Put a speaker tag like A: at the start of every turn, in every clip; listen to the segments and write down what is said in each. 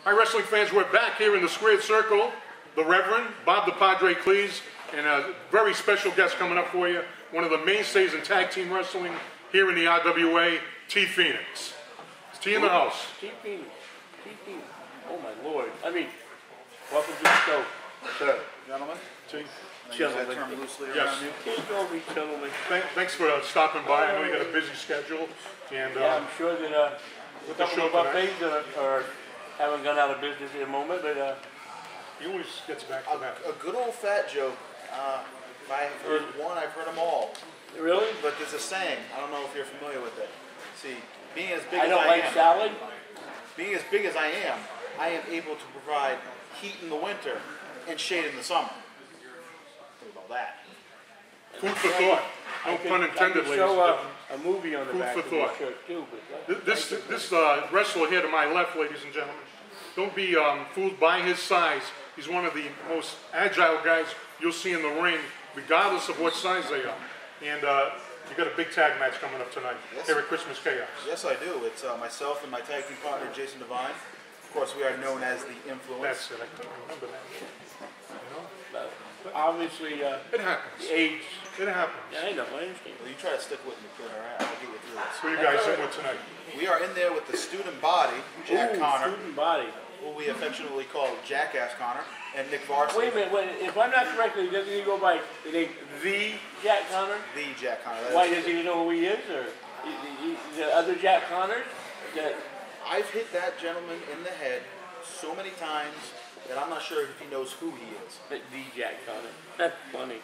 A: Hi, wrestling fans. We're back here in the squared circle. The Reverend, Bob the Padre Klees, and a very special guest coming up for you. One of the mainstays in tag team wrestling here in the RWA, T. Phoenix. It's T in the house.
B: T. Phoenix. T. Phoenix. Oh, my Lord. I mean, welcome to the show, sir.
C: Gentlemen?
A: T.
C: Gentlemen. Use that term loosely around you.
B: Can't go me, gentlemen.
A: Thanks for stopping by. I know you got a busy schedule. And,
B: yeah, I'm sure that a couple of buffets haven't gone out of business in a moment, but
A: he always gets back to that.
C: A good old fat joke. If I've heard one, I've heard them all.
B: Really?
C: But there's a saying. I don't know if you're familiar with it. See, being as big
B: I
C: as
B: don't
C: I
B: like
C: am,
B: salad.
C: being as big as I am able to provide heat in the winter and shade in the summer. Think about that.
A: Food for thought. No pun intended, ladies and
B: show
A: gentlemen.
B: a movie on the
A: Food
B: back
A: for
B: of
A: thought.
B: the shirt too. But
A: This wrestler here to my left, ladies and gentlemen, don't be fooled by his size. He's one of the most agile guys you'll see in the ring, regardless of what size they are. And you got a big tag match coming up tonight here at Christmas Chaos.
C: Yes, I do. It's myself and my tag team partner, Jason Devine. Of course, we are known as the Influence.
A: That's it. I couldn't remember that. You know?
B: obviously,
A: it happens.
B: The age.
A: It happens.
B: Yeah, I know. I understand.
C: Well, you try to stick with me, kid. All right, I'll get you through this.
A: Who are you guys in with tonight?
C: We are in there with the student body, Jack Connor,
B: Student body.
C: who we affectionately call Jackass Connor, and Nick Varsity.
B: Wait a minute. If I'm not correctly, doesn't he go by the name The Jack Connor?
C: The Jack Connor.
B: Why does he know who he is, or the other Jack Connors?
C: I've hit that gentleman in the head so many times that I'm not sure if he knows who he is.
B: The Jack Connor. That's funny.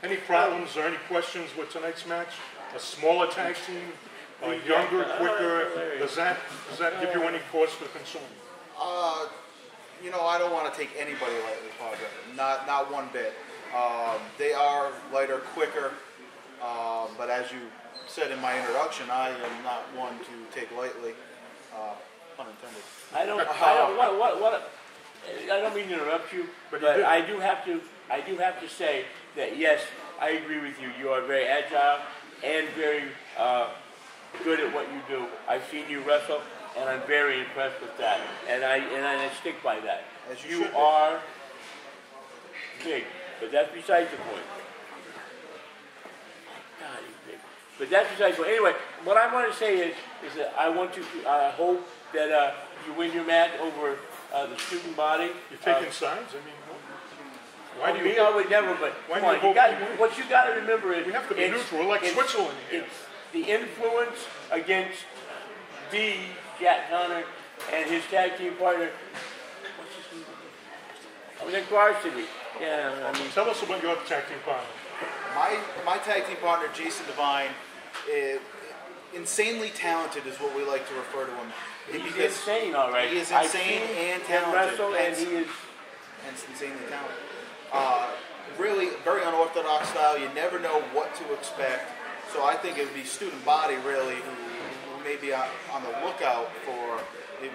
A: Any problems or any questions with tonight's match? A smaller tag team, younger, quicker. Does that give you any cause for concern?
C: You know, I don't want to take anybody lightly, Padre. Not one bit. They are lighter, quicker, but as you said in my introduction, I am not one to take lightly. Pun intended.
B: I don't mean to interrupt you, but I do have to say that yes, I agree with you. You are very agile and very good at what you do. I've seen you wrestle, and I'm very impressed with that. And I stick by that.
C: As
B: you are big, but that's besides the point. God, he's big. But that's besides the point. Anyway, what I want to say is that I want to hope that you win your match over the student body.
A: You're taking sides? I mean, why do you?
B: I would never, but come on, what you got to remember is
A: we have to be neutral, like Switzerland here.
B: It's the influence against the Jack Connor and his tag team partner. What's his name? I was at Varsity. Yeah, I mean.
A: Tell us about your tag team partner.
C: My tag team partner, Jason Devine, insanely talented is what we like to refer to him.
B: He's insane, all right.
C: He is insane and talented.
B: And he is
C: insanely talented. Really very unorthodox style. You never know what to expect. So I think it would be student body really who may be on the lookout for.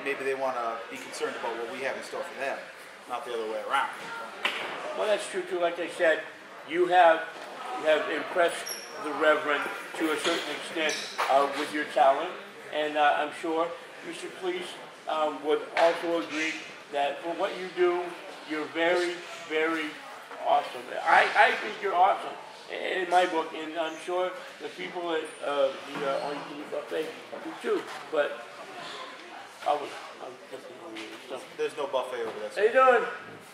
C: Maybe they want to be concerned about what we have in store for them, not the other way around.
B: Well, that's true too. Like I said, you have impressed the Reverend to a certain extent with your talent, and I'm sure Mr. Klees would also agree that for what you do, you're very, very awesome. I think you're awesome in my book, and I'm sure the people at the all-you-can-eat buffet do too. But I'll definitely so.
C: There's no buffet over there.
B: How you doing?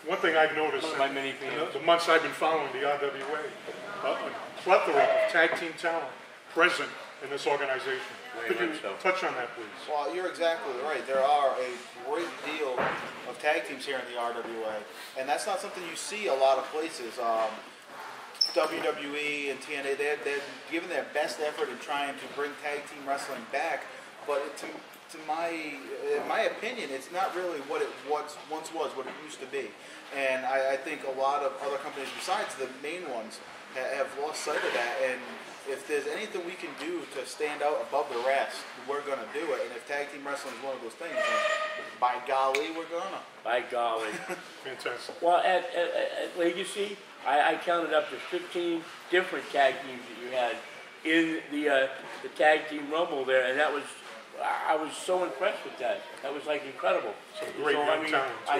A: One thing I've noticed in the months I've been following the RWA, a plethora of tag team talent present in this organization. Could you touch on that, please?
C: Well, you're exactly right. There are a great deal of tag teams here in the RWA, and that's not something you see a lot of places. WWE and TNA, they're giving their best effort in trying to bring tag team wrestling back, but in my opinion, it's not really what it once was, what it used to be. And I think a lot of other companies besides the main ones have lost sight of that. And if there's anything we can do to stand out above the rest, we're going to do it. And if tag team wrestling is one of those things, then by golly, we're going to.
B: By golly.
A: Fantastic.
B: Well, at Legacy, I counted up to 15 different tag teams that you had in the tag team rumble there, and that was I was so impressed with that. That was like incredible.
A: Great young talent, too.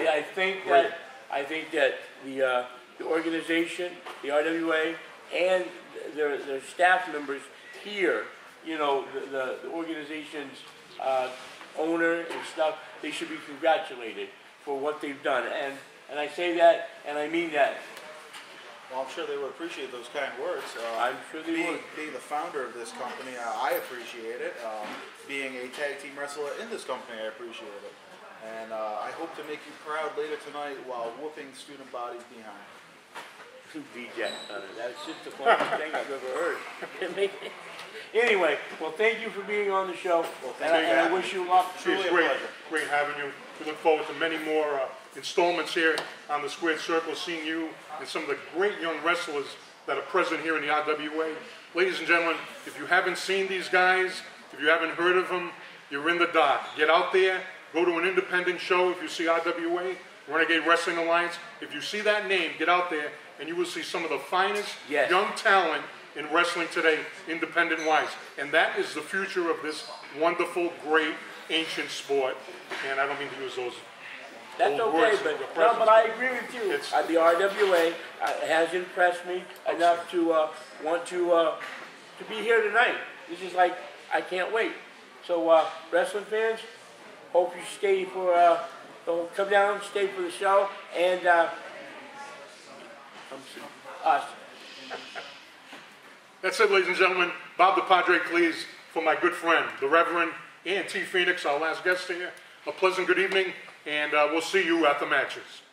B: I think that the organization, the RWA, and their staff members here, you know, the organization's owner and stuff, they should be congratulated for what they've done. And I say that, and I mean that.
C: Well, I'm sure they would appreciate those kind words.
B: I'm sure they would.
C: Being the founder of this company, I appreciate it. Being a tag team wrestler in this company, I appreciate it. And I hope to make you proud later tonight while whooping student bodies behind.
B: That's just the funniest thing I've ever heard. Anyway, well, thank you for being on the show.
C: Well,
B: and I wish you luck.
A: It's great having you. We look forward to many more installments here on the Squared Circle, seeing you and some of the great young wrestlers that are present here in the RWA. Ladies and gentlemen, if you haven't seen these guys, if you haven't heard of them, you're in the dark. Get out there, go to an independent show. If you see RWA, Renegade Wrestling Alliance, if you see that name, get out there and you will see some of the finest young talent in wrestling today, independent-wise. And that is the future of this wonderful, great, ancient sport. And I don't mean to use those
B: That's
A: old
B: okay,
A: words.
B: but I agree with you. The RWA has impressed me enough to want to be here tonight. This is like, I can't wait. So wrestling fans, hope you stay for, come down, stay for the show, and us.
A: That's it, ladies and gentlemen. Bob the Padre Klees for my good friend, the Reverend and T. Phoenix, our last guest here. A pleasant good evening, and we'll see you at the matches.